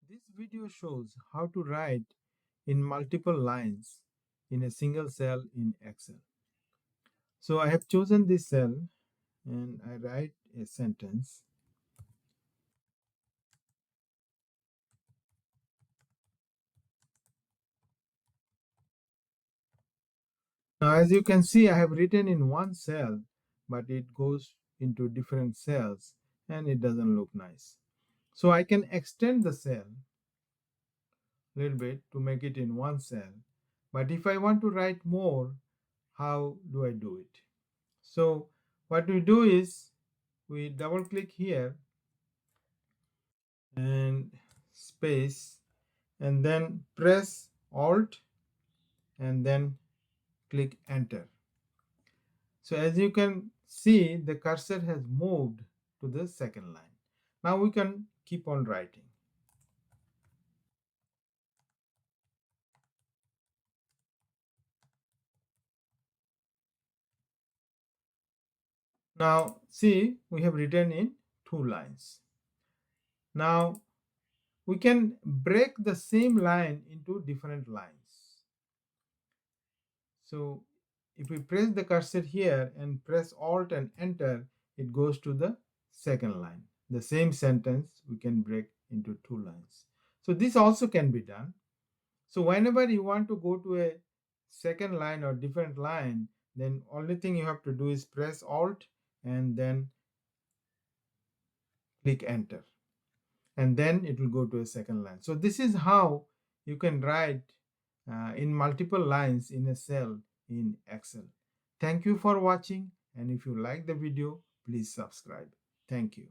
This video shows how to write in multiple lines in a single cell in Excel. So I have chosen this cell and I write a sentence. Now as you can see, I have written in one cell, but it goes into different cells and it doesn't look nice. So I can extend the cell a little bit to make it in one cell. But if I want to write more, how do I do it? So what we do is we double click here and space and then press Alt and then click enter. So as you can see, the cursor has moved to the second line. Now we can keep on writing. Now see, we have written in 2 lines. Now we can break the same line into different lines. So if we press the cursor here and press Alt and enter, it goes to the second line. The same sentence we can break into 2 lines. So this also can be done. So whenever you want to go to a second line or different line, then only thing you have to do is press Alt and then click enter. And then it will go to a second line. So this is how you can write in multiple lines in a cell in Excel. Thank you for watching, and if you like the video, please subscribe. Thank you.